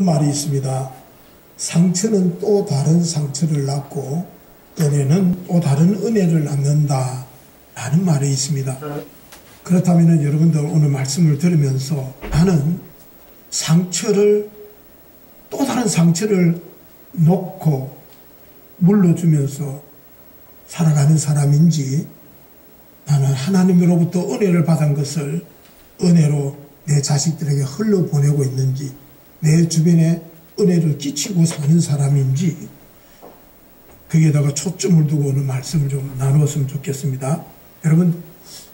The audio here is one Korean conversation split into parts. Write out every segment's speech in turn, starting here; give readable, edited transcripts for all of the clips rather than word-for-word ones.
말이 있습니다. 상처는 또 다른 상처를 낳고 은혜는 또 다른 은혜를 낳는다 라는 말이 있습니다. 그렇다면 여러분들 오늘 말씀을 들으면서 나는 상처를 또 다른 상처를 놓고 물러주면서 살아가는 사람인지, 나는 하나님으로부터 은혜를 받은 것을 은혜로 내 자식들에게 흘려보내고 있는지, 내 주변에 은혜를 끼치고 사는 사람인지, 거기에다가 초점을 두고 오늘 말씀을 좀 나누었으면 좋겠습니다. 여러분,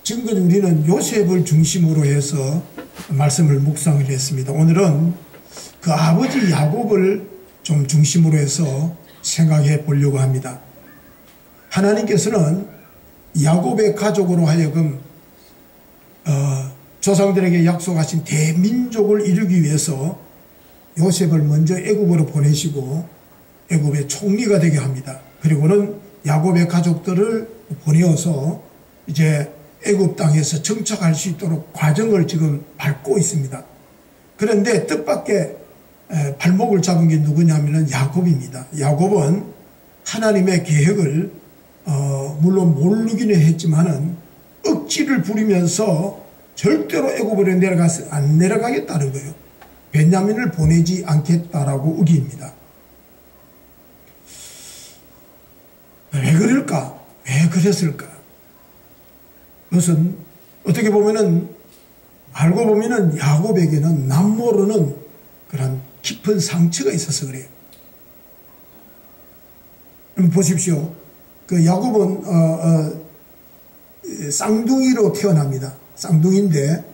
지금까지 우리는 요셉을 중심으로 해서 말씀을 묵상을 했습니다. 오늘은 그 아버지 야곱을 좀 중심으로 해서 생각해 보려고 합니다. 하나님께서는 야곱의 가족으로 하여금 조상들에게 약속하신 대민족을 이루기 위해서 요셉을 먼저 애굽으로 보내시고 애굽의 총리가 되게 합니다. 그리고는 야곱의 가족들을 보내어서 이제 애굽 땅에서 정착할 수 있도록 과정을 지금 밟고 있습니다. 그런데 뜻밖의 발목을 잡은 게 누구냐면은 야곱입니다. 야곱은 하나님의 계획을 물론 모르기는 했지만은 억지를 부리면서 절대로 애굽으로 안 내려가겠다는 거예요. 베냐민을 보내지 않겠다라고 우기입니다. 왜 그럴까? 왜 그랬을까? 그것은 어떻게 보면은, 알고 보면은 야곱에게는 남모르는 그런 깊은 상처가 있어서 그래요. 보십시오. 그 야곱은 쌍둥이로 태어납니다. 쌍둥이인데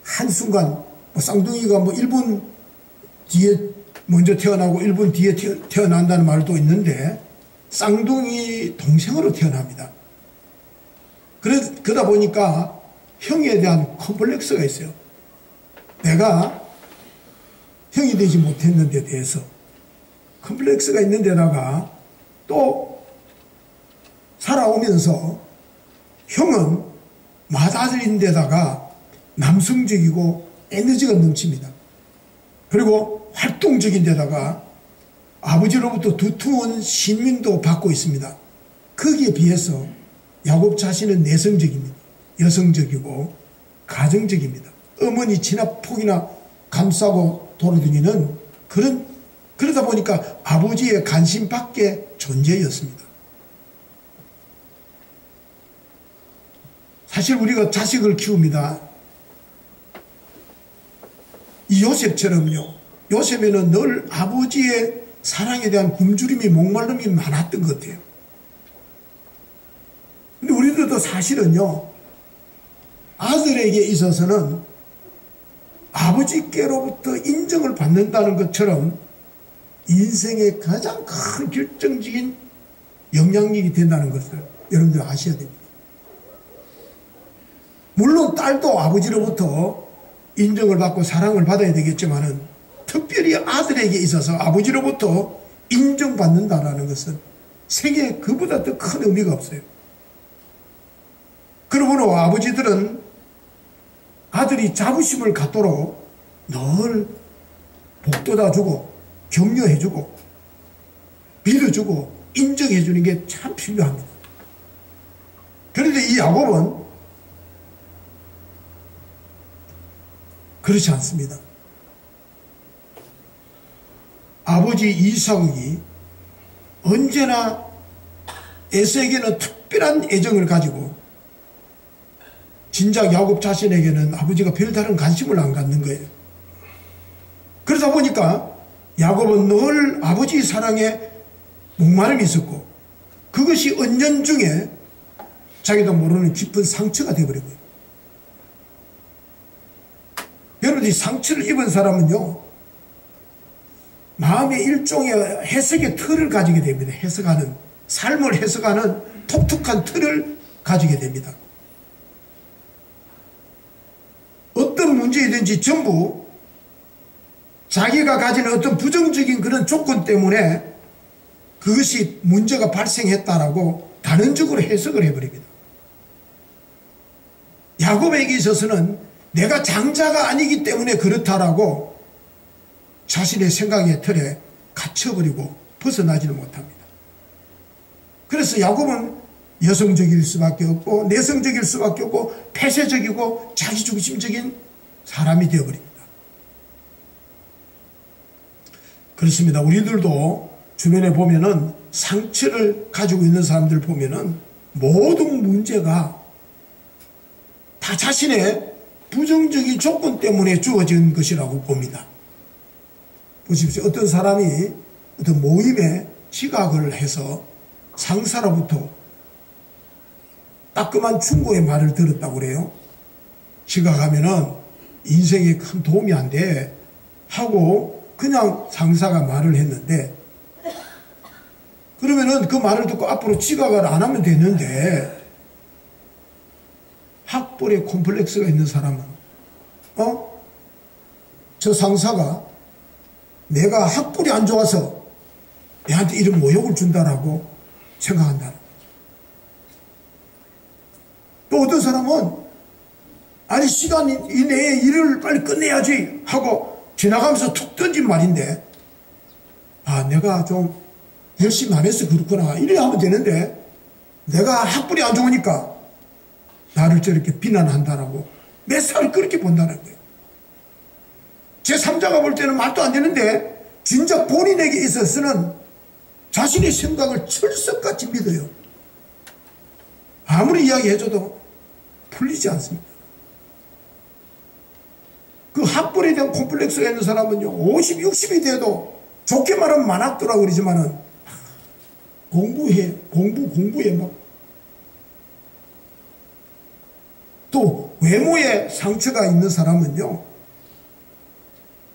한순간 쌍둥이가 1분 뒤에 먼저 태어나고 1분 뒤에 태어난다는 말도 있는데 쌍둥이 동생으로 태어납니다. 그러다 보니까 형에 대한 컴플렉스가 있어요. 내가 형이 되지 못했는 데 대해서 컴플렉스가 있는 데다가 또 살아오면서 형은 맏아들인 데다가 남성적이고 에너지가 넘칩니다. 그리고 활동적인 데다가 아버지로부터 두툼한 신민도 받고 있습니다. 거기에 비해서 야곱 자신은 내성적입니다. 여성적이고 가정적입니다. 어머니 진압폭이나 감싸고 돌아다니는 그러다 보니까 아버지의 관심 밖의 존재였습니다. 사실 우리가 자식을 키웁니다. 이 요셉처럼요. 요셉에는 늘 아버지의 사랑에 대한 굶주림이 목마름이 많았던 것 같아요. 근데 우리들도 사실은요, 아들에게 있어서는 아버지께로부터 인정을 받는다는 것처럼 인생의 가장 큰 결정적인 영향력이 된다는 것을 여러분들 아셔야 됩니다. 물론 딸도 아버지로부터 인정을 받고 사랑을 받아야 되겠지만은 특별히 아들에게 있어서 아버지로부터 인정받는다는 것은 세계에 그보다 더 큰 의미가 없어요. 그러므로 아버지들은 아들이 자부심을 갖도록 늘 복돋아주고 격려해주고 빌어주고 인정해주는 게 참 필요합니다. 그런데 이 야곱은 그렇지 않습니다. 아버지 이삭이 언제나 에서에게는 특별한 애정을 가지고 진작 야곱 자신에게는 아버지가 별다른 관심을 안 갖는 거예요. 그러다 보니까 야곱은 늘 아버지 사랑에 목마름이 있었고 그것이 은연중에 자기도 모르는 깊은 상처가 되어버린 거예요. 여러분이 상처를 입은 사람은요, 마음의 일종의 해석의 틀을 가지게 됩니다. 해석하는, 삶을 해석하는 독특한 틀을 가지게 됩니다. 어떤 문제이든지 전부 자기가 가진 어떤 부정적인 그런 조건 때문에 그것이 문제가 발생했다라고 단언적으로 해석을 해버립니다. 야곱에게 있어서는 내가 장자가 아니기 때문에 그렇다라고 자신의 생각의 틀에 갇혀버리고 벗어나지는 못합니다. 그래서 야곱은 여성적일 수밖에 없고 내성적일 수밖에 없고 폐쇄적이고 자기중심적인 사람이 되어버립니다. 그렇습니다. 우리들도 주변에 보면은 상처를 가지고 있는 사람들 보면은 모든 문제가 다 자신의 부정적인 조건 때문에 주어진 것이라고 봅니다. 보십시오. 어떤 사람이 어떤 모임에 지각을 해서 상사로부터 따끔한 충고의 말을 들었다고 그래요. 지각하면은 인생에 큰 도움이 안 돼 하고 그냥 상사가 말을 했는데, 그러면은 그 말을 듣고 앞으로 지각을 안 하면 되는데, 학벌에 콤플렉스가 있는 사람은 저 상사가 내가 학벌이 안 좋아서 내한테 이런 모욕을 준다라고 생각한다. 또 어떤 사람은 아니 시간 이내에 일을 빨리 끝내야지 하고 지나가면서 툭 던진 말인데, 아 내가 좀 열심히 안 해서 그렇구나 이래야 하면 되는데, 내가 학벌이 안 좋으니까 나를 저렇게 비난한다라고 몇 살을 그렇게 본다는 거예요. 제3자가 볼 때는 말도 안 되는데 진짜 본인에게 있어서는 자신의 생각을 철석같이 믿어요. 아무리 이야기해줘도 풀리지 않습니다. 그 학벌에 대한 콤플렉스가 있는 사람은요 50, 60이 돼도 좋게 말하면 만학도라고 그러지만은 공부해 막. 또 외모에 상처가 있는 사람은요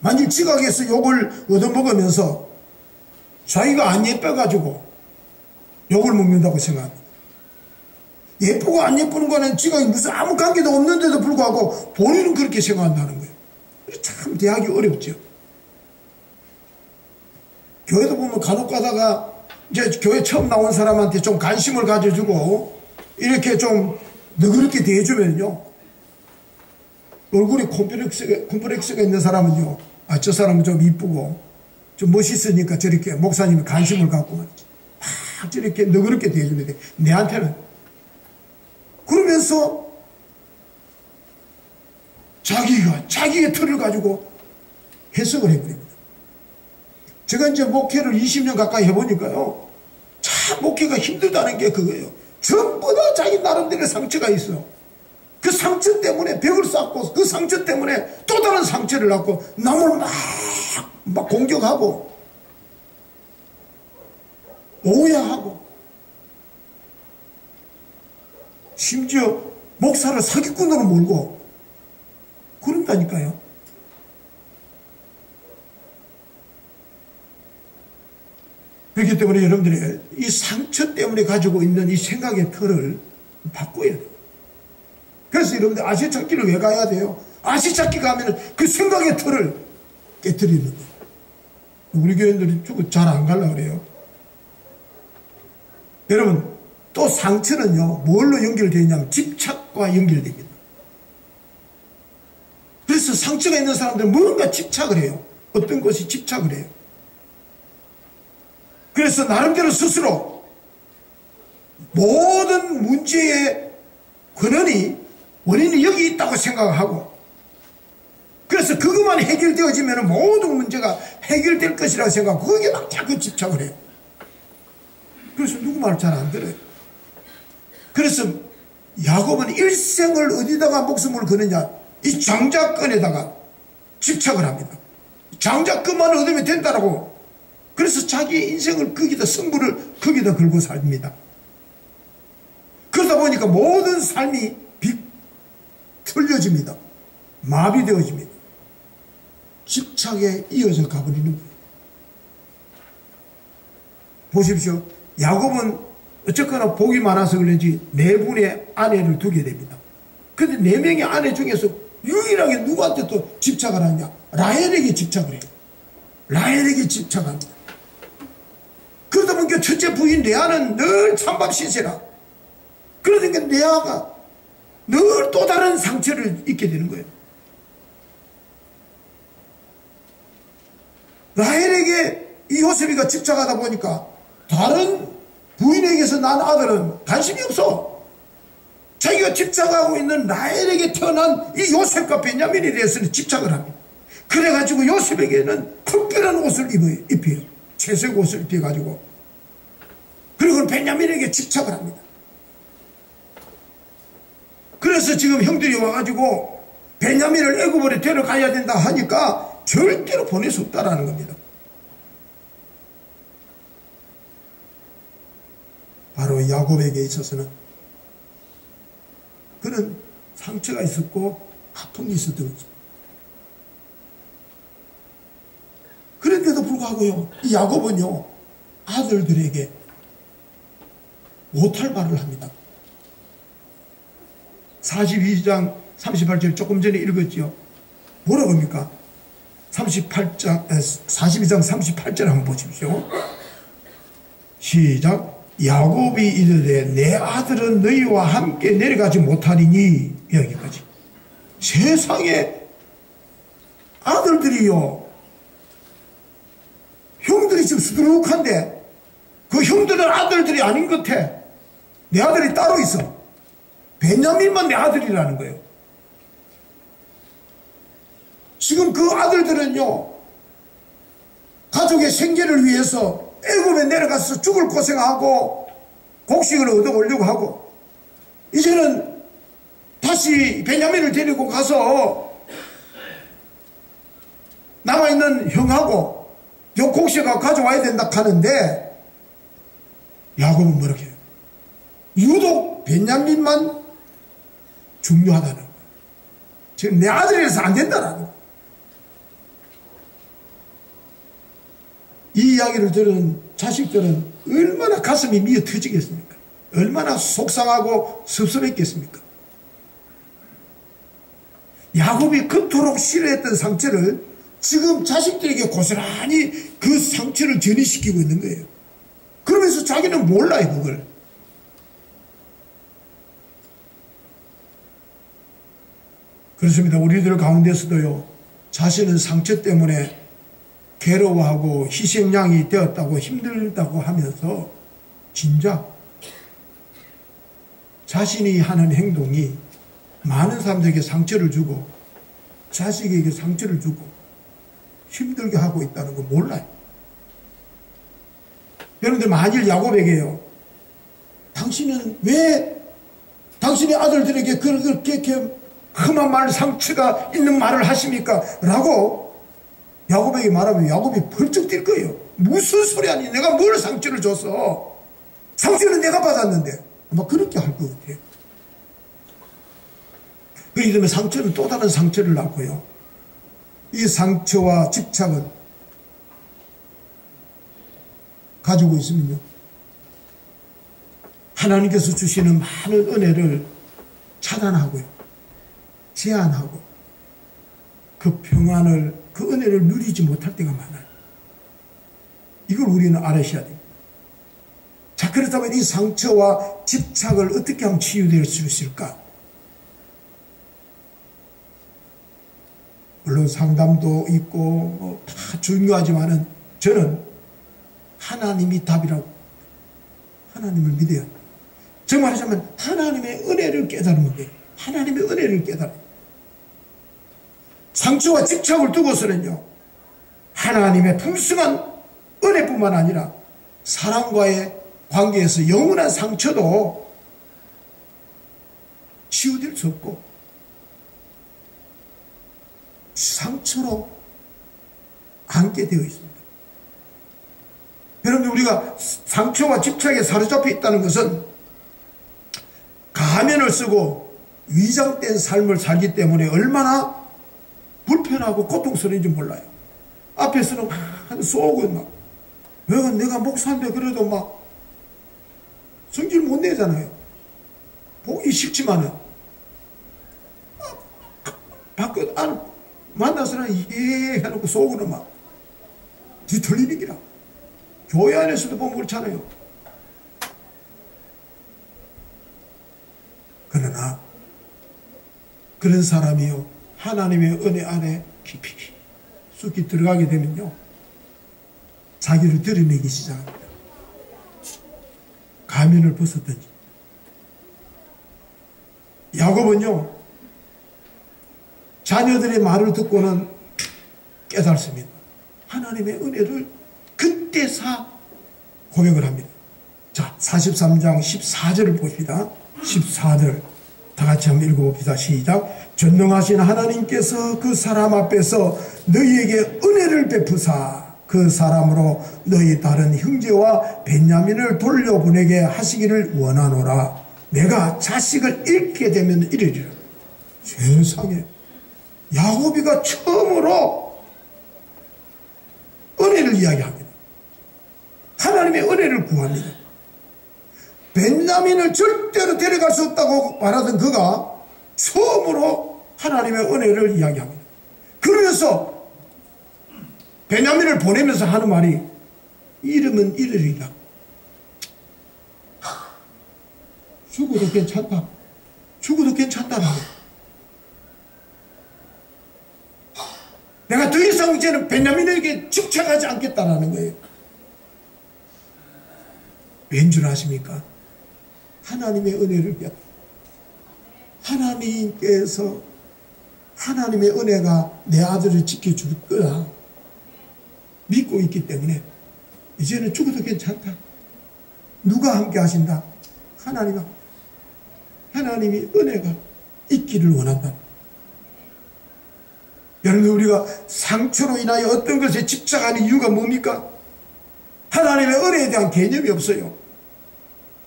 만일 지각해서 욕을 얻어먹으면서 자기가 안 예뻐가지고 욕을 먹는다고 생각합니다. 예쁘고 안 예쁘는 거는 지각이 무슨 아무 관계도 없는데도 불구하고 본인은 그렇게 생각한다는 거예요. 참 대하기 어렵죠. 교회도 보면 간혹 가다가 이제 교회 처음 나온 사람한테 좀 관심을 가져주고 이렇게 좀 너그럽게 대해주면요 얼굴에 콤플렉스가 있는 사람은요 아 저 사람은 좀 이쁘고 좀 멋있으니까 저렇게 목사님이 관심을 갖고 막 저렇게 너그럽게 대해주는데 내한테는 그러면서 자기의 틀을 가지고 해석을 해버립니다. 제가 이제 목회를 20년 가까이 해보니까요 참 목회가 힘들다는 게 그거예요. 전부 다 자기 나름대로의 상처가 있어. 그 상처 때문에 벽을 쌓고 그 상처 때문에 또 다른 상처를 낳고 남을 막 공격하고 오해하고 심지어 목사를 사기꾼으로 몰고 그런다니까요. 그렇기 때문에 여러분들이 이 상처 때문에 가지고 있는 이 생각의 틀을 바꿔야 돼요. 그래서 여러분들 아시찾기를 왜 가야 돼요? 아시찾기 가면 그 생각의 틀을 깨뜨리는 거예요. 우리 교인들이 잘 안 가려고 그래요. 여러분 또 상처는요 뭘로 연결되어 있냐면 집착과 연결됩니다. 그래서 상처가 있는 사람들은 뭔가 집착을 해요. 어떤 것이 집착을 해요. 그래서 나름대로 스스로 모든 문제의 원인이 여기 있다고 생각하고, 그래서 그것만 해결되어지면 모든 문제가 해결될 것이라고 생각하고 거기에 막 자꾸 집착을 해요. 그래서 누구 말을 잘 안 들어요. 그래서 야곱은 일생을 어디다가 목숨을 거느냐, 이 장자권에다가 집착을 합니다. 장자권만 얻으면 된다라고. 그래서 자기의 인생을 거기다, 승부를 거기다 걸고 삽니다. 그러다 보니까 모든 삶이 틀려집니다. 마비되어집니다. 집착에 이어져 가버리는 거예요. 보십시오. 야곱은 어쨌거나 복이 많아서 그런지 4분의 아내를 두게 됩니다. 그런데 4명의 아내 중에서 유일하게 누구한테 또 집착을 하냐? 라헬에게 집착을 해요. 라헬에게 집착합니다. 그러다 보니까 첫째 부인 레아는 늘 찬밥 신세라. 그러니까 레아가 늘 또 다른 상처를 입게 되는 거예요. 라헬에게 이 요셉이가 집착하다 보니까 다른 부인에게서 난 아들은 관심이 없어. 자기가 집착하고 있는 라헬에게 태어난 이 요셉과 베냐민에 대해서는 집착을 합니다. 그래가지고 요셉에게는 특별한 옷을 입혀요. 채색 옷을 입혀가지고. 그리고 베냐민에게 집착을 합니다. 그래서 지금 형들이 와가지고 베냐민을 애굽으로 데려가야 된다 하니까 절대로 보낼 수 없다라는 겁니다. 바로 야곱에게 있어서는 그는 상처가 있었고 아픔이 있었던 거죠. 그런데도 불구하고요, 이 야곱은요, 아들들에게 못할 말을 합니다. 42장 38절 조금 전에 읽었죠. 뭐라고 합니까? 42장 38절 한번 보십시오. 시작. 야곱이 이르되 내 아들은 너희와 함께 내려가지 못하리니. 여기까지. 세상에 아들들이요, 형들이 지금 수두룩한데 그 형들은 아들들이 아닌 것 같아. 내 아들이 따로 있어. 베냐민만 내 아들이라는 거예요. 지금 그 아들들은요, 가족의 생계를 위해서 애굽에 내려가서 죽을 고생하고 곡식을 얻어오려고 하고, 이제는 다시 베냐민을 데리고 가서 남아있는 형하고 요 곡식을 가져와야 된다 하는데, 야곱은 뭐라고 해요? 유독 베냐민만 중요하다는 거예요. 지금 내 아들이라서 안 된다라는 거예요. 이 이야기를 들은 자식들은 얼마나 가슴이 미어 터지겠습니까? 얼마나 속상하고 섭섭했겠습니까? 야곱이 그토록 싫어했던 상처를 지금 자식들에게 고스란히 그 상처를 전이시키고 있는 거예요. 그러면서 자기는 몰라요, 그걸. 그렇습니다. 우리들 가운데서도요, 자신은 상처 때문에 괴로워하고 희생양이 되었다고 힘들다고 하면서 진작 자신이 하는 행동이 많은 사람들에게 상처를 주고 자식에게 상처를 주고 힘들게 하고 있다는 걸 몰라요. 여러분들, 만일 야곱에게요, 당신은 왜 당신의 아들들에게 그렇게 험한 말, 상처가 있는 말을 하십니까? 라고 야곱에게 말하면 야곱이 벌쩍 뛸 거예요. 무슨 소리 아니, 내가 뭘 상처를 줬어? 상처는 내가 받았는데. 아마 그렇게 할 것 같아요. 그렇기 때문에 상처는 또 다른 상처를 낳고요, 이 상처와 집착은 가지고 있으면요, 하나님께서 주시는 많은 은혜를 차단하고요, 제한하고 그 평안을, 그 은혜를 누리지 못할 때가 많아요. 이걸 우리는 알아셔야 됩니다. 자, 그렇다면 이 상처와 집착을 어떻게 하면 치유될 수 있을까? 물론 상담도 있고 다 중요하지만은 저는 하나님이 답이라고, 하나님을 믿어야 돼요. 정말 하자면 하나님의 은혜를 깨달으면 돼요. 하나님의 은혜를 깨달아요. 상처와 집착을 두고서는요, 하나님의 풍성한 은혜뿐만 아니라 사람과의 관계에서 영원한 상처도 치유될 수 없고 상처로 안게 되어 있습니다. 여러분, 우리가 상처와 집착에 사로잡혀 있다는 것은 가면을 쓰고 위장된 삶을 살기 때문에 얼마나 불편하고 고통스러운지 몰라요. 앞에서는 막 쏘고 막, 왜 내가 목사인데 그래도 막 성질 못 내잖아요. 보기 싫지만은 밖에 안 만나서는 예 해놓고 속으로 막 뒤틀리는 기라. 교회 안에서도 보면 그렇잖아요. 그러나 그런 사람이요, 하나님의 은혜 안에 깊이 들어가게 되면요, 자기를 드러내기 시작합니다. 가면을 벗었든지. 야곱은요, 자녀들의 말을 듣고는 깨달습니다. 하나님의 은혜를 그때사 고백을 합니다. 자, 43장 14절을 봅시다. 14절 다 같이 한번 읽어봅시다. 시작. 전능하신 하나님께서 그 사람 앞에서 너희에게 은혜를 베푸사 그 사람으로 너희 다른 형제와 베냐민을 돌려보내게 하시기를 원하노라. 내가 자식을 잃게 되면 이르리라. 세상에, 야곱이가 처음으로 은혜를 이야기합니다. 하나님의 은혜를 구합니다. 베냐민을 절대로 데려갈 수 없다고 말하던 그가 처음으로 하나님의 은혜를 이야기합니다. 그러면서 베냐민을 보내면서 하는 말이 이름은 이르리라. 죽어도 괜찮다. 죽어도 괜찮다는 거예요. 내가 더 이상 이제는 베냐민에게 집착하지 않겠다라는 거예요. 왠 줄 아십니까? 하나님의 은혜를 배워. 하나님께서 하나님의 은혜가 내 아들을 지켜줄 거야 믿고 있기 때문에 이제는 죽어도 괜찮다. 누가 함께 하신다? 하나님이 은혜가 있기를 원한다. 여러분, 우리가 상처로 인하여 어떤 것에 집착하는 이유가 뭡니까? 하나님의 은혜에 대한 개념이 없어요.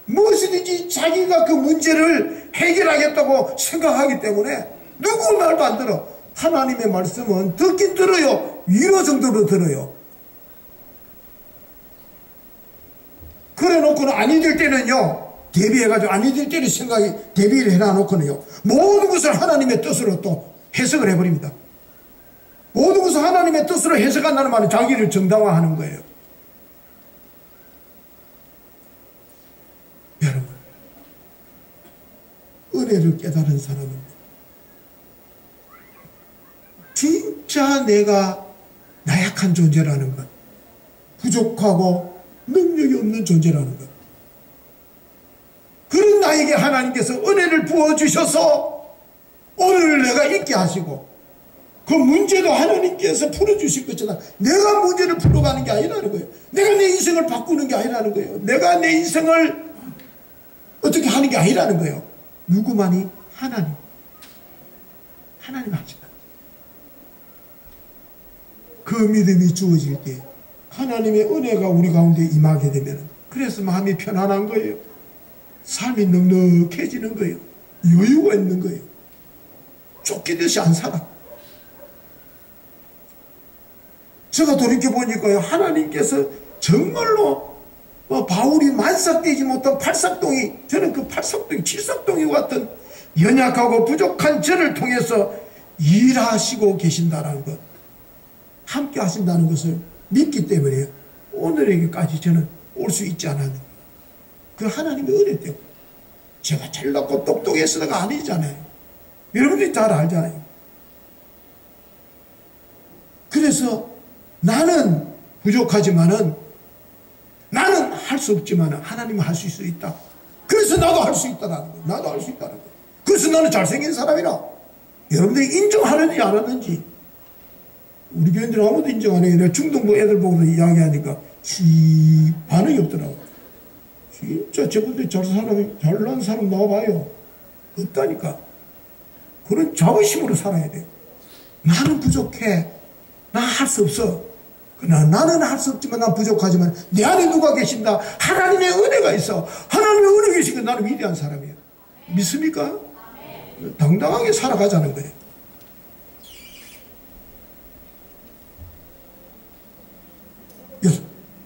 무엇이든지 자기가 그 문제를 해결하겠다고 생각하기 때문에 누구 말도 안 들어. 하나님의 말씀은 듣긴 들어요. 위로 정도로 들어요. 그래 놓고는 아니 될 때는요, 대비해가지고 아니 될 때는 생각이 대비를 해놔놓고는요, 모든 것을 하나님의 뜻으로 또 해석을 해버립니다. 모든 것을 하나님의 뜻으로 해석한다는 말은 자기를 정당화하는 거예요. 여러분, 은혜를 깨달은 사람은 진짜 내가 나약한 존재라는 것, 부족하고 능력이 없는 존재라는 것, 그런 나에게 하나님께서 은혜를 부어주셔서 오늘 내가 있게 하시고 그 문제도 하나님께서 풀어주실 것이다. 내가 문제를 풀어가는 게 아니라는 거예요. 내가 내 인생을 바꾸는 게 아니라는 거예요. 내가 내 인생을 어떻게 하는 게 아니라는 거예요. 누구만이? 하나님 하신다. 그 믿음이 주어질 때 하나님의 은혜가 우리 가운데 임하게 되면, 그래서 마음이 편안한 거예요. 삶이 넉넉해지는 거예요. 여유가 있는 거예요. 쫓기듯이 안 살아. 제가 돌이켜보니까요, 하나님께서 정말로 바울이 만삭되지 못한 팔삭동이, 저는 그 팔삭동이 칠삭동이 같은 연약하고 부족한 저를 통해서 일하시고 계신다는 것, 함께 하신다는 것을 믿기 때문에 오늘에게까지 저는 올 수 있지 않았는, 그 하나님의 은혜 때문에. 제가 잘났고 똑똑해서가 아니잖아요. 여러분들이 잘 알잖아요. 그래서 나는 부족하지만은, 나는 할 수 없지만 하나님은 할 수 있다. 그래서 나도 할 수 있다는 거예요. 나도 할 수 있다는 거예요. 그래서 나는 잘생긴 사람이라. 여러분들이 인정하는지 안 하는지. 우리 교인들은 아무도 인정 안 해요. 내가 중동부 애들 보고서 이야기하니까 반응이 없더라고. 진짜 저분들 잘난 사람 나와봐요. 없다니까. 그런 자부심으로 살아야 돼. 나는 부족해. 나 할 수 없어. 그러나 나는 할 수 없지만, 난 부족하지만 내 안에 누가 계신다? 하나님의 은혜가 있어. 하나님의 은혜 계시니까 나는 위대한 사람이에요. 믿습니까? 당당하게 살아가자는 거예요.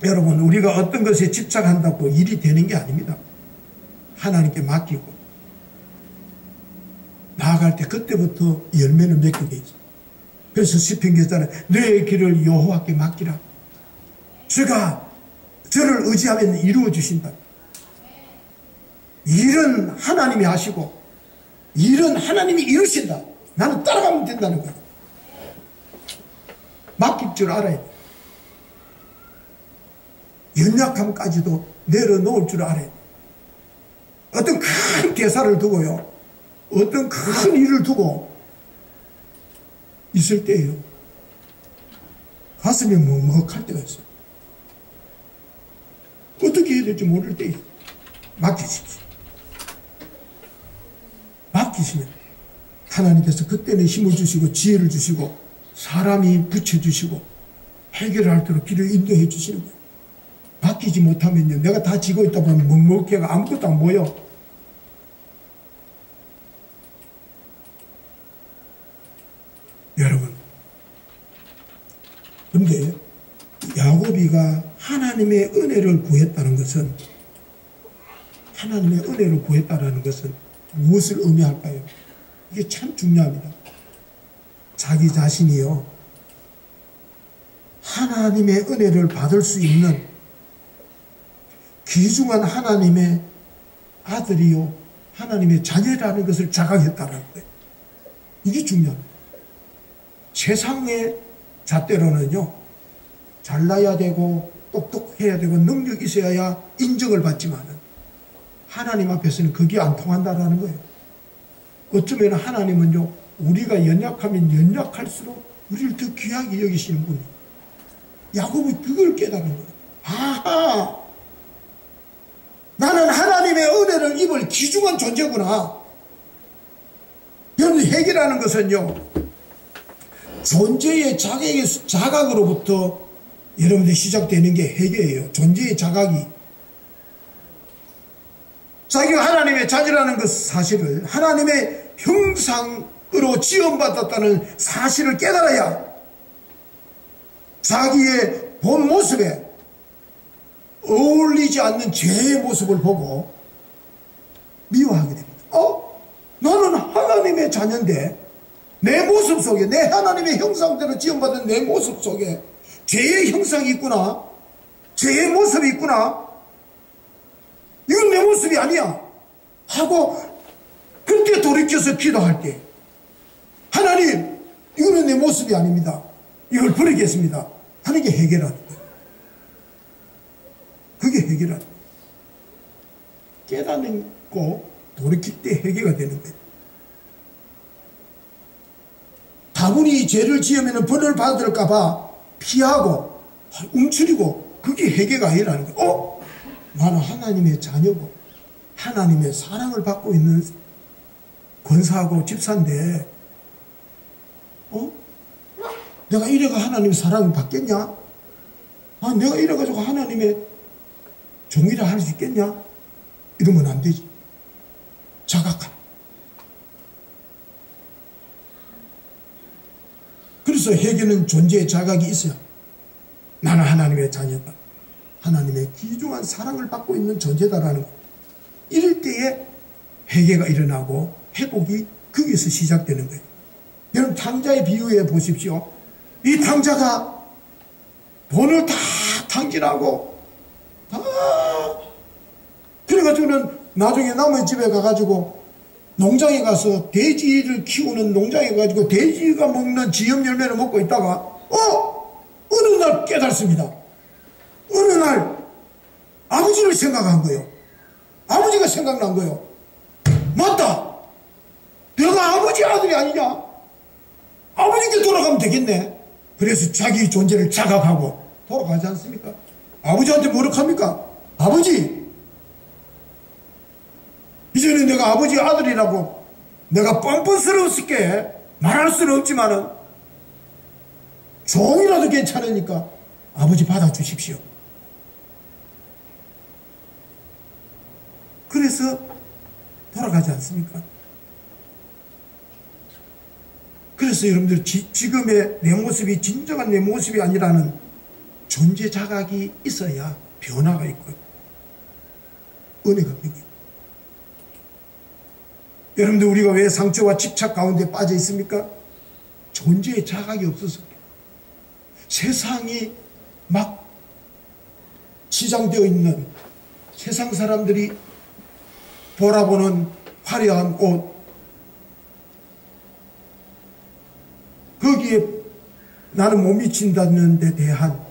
여러분, 우리가 어떤 것에 집착한다고 일이 되는 게 아닙니다. 하나님께 맡기고 나아갈 때 그때부터 열매를 맺게 되죠. 그래서 시편 기자는 내 길을 여호와께 맡기라. 제가 저를 의지하면 이루어 주신다. 일은 하나님이 하시고 일은 하나님이 이루신다. 나는 따라가면 된다는 거예요. 맡길 줄 알아야 돼. 연약함까지도 내려놓을 줄 알아요. 어떤 큰 대사를 두고요, 어떤 큰 일을 두고 있을 때예요, 가슴이 먹먹할 때가 있어요. 어떻게 해야 될지 모를 때예요. 맡기십시오. 맡기시면 하나님께서 그때는 힘을 주시고 지혜를 주시고 사람이 붙여주시고 해결할 도록 길을 인도해 주시는 거예요. 맡기지 못하면요, 내가 다 지고 있다 보면 먹먹해가 아무것도 안 보여. 여러분, 그런데 야곱이가 하나님의 은혜를 구했다는 것은, 하나님의 은혜를 구했다는 것은 무엇을 의미할까요? 이게 참 중요합니다. 자기 자신이요, 하나님의 은혜를 받을 수 있는 귀중한 하나님의 아들이요, 하나님의 자녀라는 것을 자각했다는 거예요. 이게 중요합니다. 세상의 잣대로는요, 잘나야 되고 똑똑해야 되고 능력이 있어야 인정을 받지만은 하나님 앞에서는 그게 안 통한다라는 거예요. 어쩌면 하나님은요, 우리가 연약하면 연약할수록 우리를 더 귀하게 여기시는 분이에요. 야곱이 그걸 깨달은 거예요. 아하, 나는 하나님의 은혜를 입을 귀중한 존재구나. 여러분, 회개라는 것은요, 존재의 자각으로부터 여러분들 시작되는 게 회개예요. 존재의 자각이. 자기가 하나님의 자녀라는 그 사실을, 하나님의 형상으로 지원받았다는 사실을 깨달아야 자기의 본 모습에 어울리지 않는 죄의 모습을 보고 미워하게 됩니다. 나는 하나님의 자녀인데 내 모습 속에, 내 하나님의 형상대로 지원받은 내 모습 속에 죄의 형상이 있구나, 죄의 모습이 있구나, 이건 내 모습이 아니야 하고 그때 돌이켜서 기도할 때, 하나님, 이거는 내 모습이 아닙니다, 이걸 버리겠습니다 하는 게 해결하는 거예요. 그게 해결하는 거예요. 깨닫고 돌이킬 때 해결가 되는 거예요. 다분히 죄를 지으면 벌을 받을까봐 피하고 움츠리고, 그게 회개가 아니라는 거예요. 나는 하나님의 자녀고 하나님의 사랑을 받고 있는 권사하고 집사인데 내가 이래가 하나님의 사랑을 받겠냐? 내가 이래가지고 하나님의 종이라 할 수 있겠냐? 이러면 안 되지. 자각한. 그래서 회개는 존재의 자각이 있어야 나는 하나님의 자녀다, 하나님의 귀중한 사랑을 받고 있는 존재다라는 것. 이럴 때에 회개가 일어나고 회복이 거기서 시작되는 거예요. 여러분, 탕자의 비유해 보십시오. 이 탕자가 돈을 다 탕진하고 다 그래가지고는 나중에 남의 집에 가가지고 농장에 가서 돼지를 키우는 농장에 가지고 돼지가 먹는 지엽 열매를 먹고 있다가 어느 날 깨닫습니다. 어느 날 아버지를 생각한 거예요. 아버지가 생각난 거예요. 맞다, 내가 아버지 아들이 아니냐, 아버지께 돌아가면 되겠네. 그래서 자기 존재를 자각하고 돌아가지 않습니까? 아버지한테 뭐라 합니까? 아버지, 이제는 내가 아버지 아들이라고 내가 뻔뻔스러웠을게 말할 수는 없지만은 종이라도 괜찮으니까 아버지 받아주십시오. 그래서 돌아가지 않습니까? 그래서 여러분들 지금의 내 모습이 진정한 내 모습이 아니라는 존재 자각이 있어야 변화가 있고 은혜가 생깁니다. 여러분들, 우리가 왜 상처와 집착 가운데 빠져 있습니까? 존재의 자각이 없어서 그래요. 세상이 막 치장되어 있는, 세상 사람들이 보라보는 화려한 옷, 거기에 나는 못 미친다는 데 대한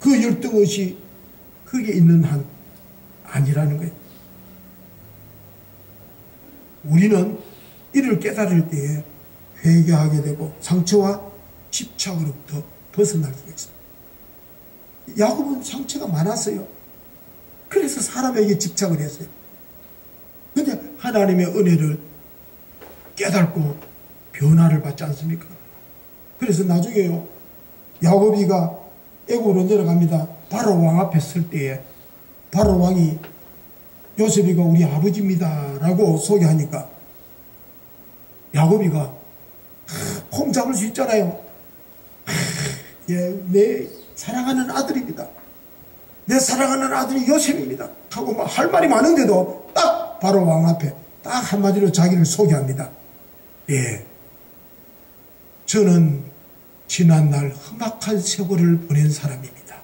그 열등의식 그게 있는 한 아니라는 거예요. 우리는 이를 깨달을 때에 회개하게 되고 상처와 집착으로부터 벗어날 수가 있습니다. 야곱은 상처가 많았어요. 그래서 사람에게 집착을 했어요. 그런데 하나님의 은혜를 깨닫고 변화를 받지 않습니까? 그래서 나중에요, 야곱이가 애굽으로 내려갑니다. 바로 왕 앞에 설 때에 바로 왕이 요셉이가 우리 아버지입니다 라고 소개하니까 야곱이가 폼 잡을 수 있잖아요. 예, 내 사랑하는 아들입니다. 내 사랑하는 아들이 요셉입니다 하고 막 할 말이 많은데도 딱 바로 왕 앞에 딱 한마디로 자기를 소개합니다. 예, 저는 지난날 험악한 세월을 보낸 사람입니다.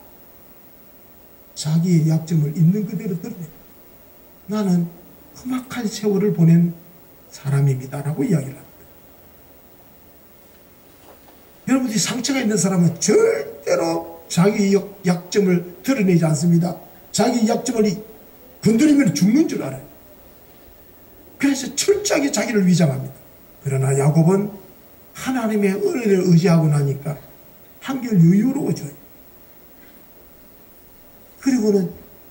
자기의 약점을 있는 그대로 드러내. 나는 험악한 세월을 보낸 사람입니다 라고 이야기를 합니다. 여러분들이 상처가 있는 사람은 절대로 자기 약점을 드러내지 않습니다. 자기 약점을 건드리면 죽는 줄 알아요. 그래서 철저하게 자기를 위장합니다. 그러나 야곱은 하나님의 은혜를 의지하고 나니까 한결 여유로워져요. 그리고는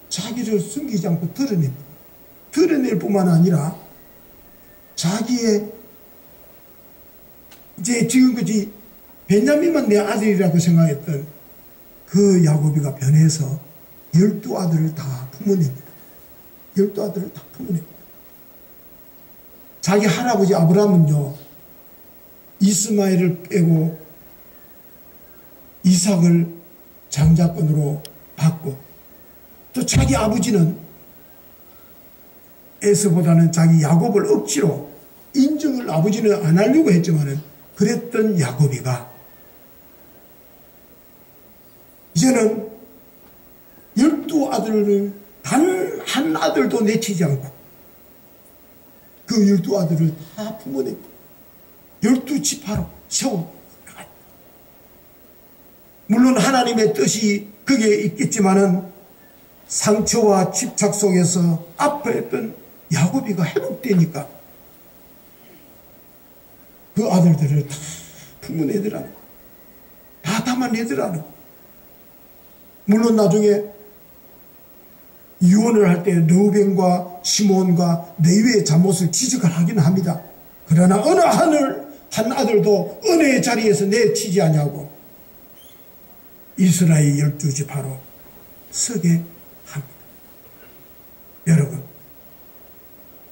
자기를 숨기지 않고 드러냅니다. 드러낼 뿐만 아니라 자기의 이제 지금까지 베냐민만 내 아들이라고 생각했던 그 야곱이가 변해서 12아들을 다 품어냅니다. 12아들을 다 품어냅니다. 자기 할아버지 아브라함은요, 이스마엘을 빼고 이삭을 장자권으로 받고, 또 자기 아버지는 에서보다는 자기 야곱을 억지로 인정을 아버지는 안 하려고 했지만은 그랬던 야곱이가 이제는 12아들을 단 한 아들도 내치지 않고 그 12아들을 다 품어내고 12지파로 세워. 물론 하나님의 뜻이 그게 있겠지만은 상처와 집착 속에서 아파했던 야곱이가 회복되니까 그 아들들을 다 품어내더라는 거예요. 다 담아내더라는 거예요. 물론 나중에 이혼을 할 때 르우벤과 시몬과 레위의 잘못을 지적을 하긴 합니다. 그러나 어느 한 아들도 은혜의 자리에서 내치지 않냐고 이스라엘 12지파로 서게 합니다. 여러분,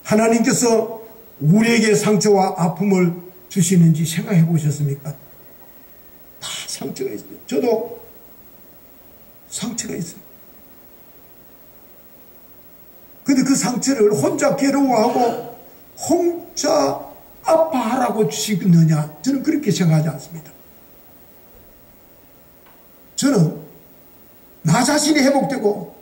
하나님께서 우리에게 상처와 아픔을 주시는지 생각해 보셨습니까? 다 상처가 있어요. 저도 상처가 있어요. 근데 그 상처를 혼자 괴로워하고 혼자 아파하라고 주시느냐? 저는 그렇게 생각하지 않습니다. 저는 나 자신이 회복되고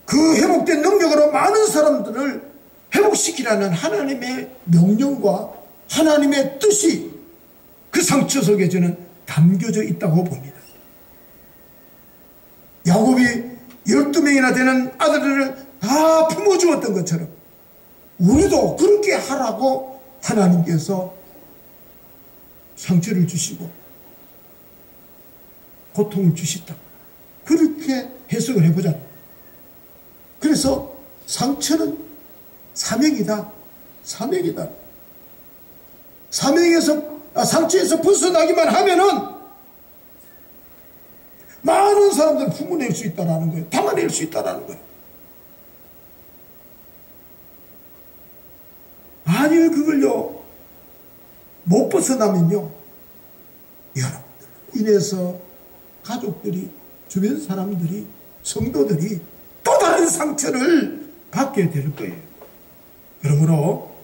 그 회복된 능력으로 많은 사람들을 회복시키라는 하나님의 명령과 하나님의 뜻이 그 상처 속에 저는 담겨져 있다고 봅니다. 야곱이 12명이나 되는 아들들을 다 품어주었던 것처럼 우리도 그렇게 하라고 하나님께서 상처를 주시고 고통을 주셨다. 그렇게 해석을 해보자. 그래서 상처는 사명이다. 사명이다. 상처에서 벗어나기만 하면은 많은 사람들을 품어낼 수 있다는 거예요. 담아낼 수 있다는 거예요. 만일 그걸요 못 벗어나면요, 여러분들 인해서 가족들이, 주변 사람들이, 성도들이 또 다른 상처를 받게 될 거예요. 그러므로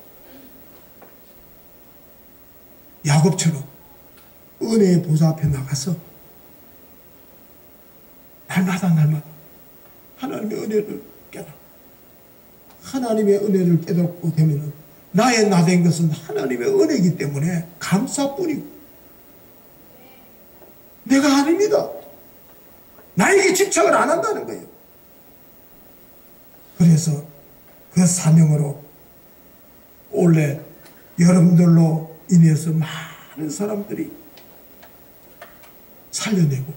야곱처럼 은혜의 보좌 앞에 나가서 날마다 하나님의 은혜를 깨달아. 하나님의 은혜를 깨닫고 되면은 나의 나 된 것은 하나님의 은혜이기 때문에 감사뿐이고 내가 아닙니다. 나에게 집착을 안 한다는 거예요. 그래서 그 사명으로 올해 여러분들로 인해서 많은 사람들이 살려내고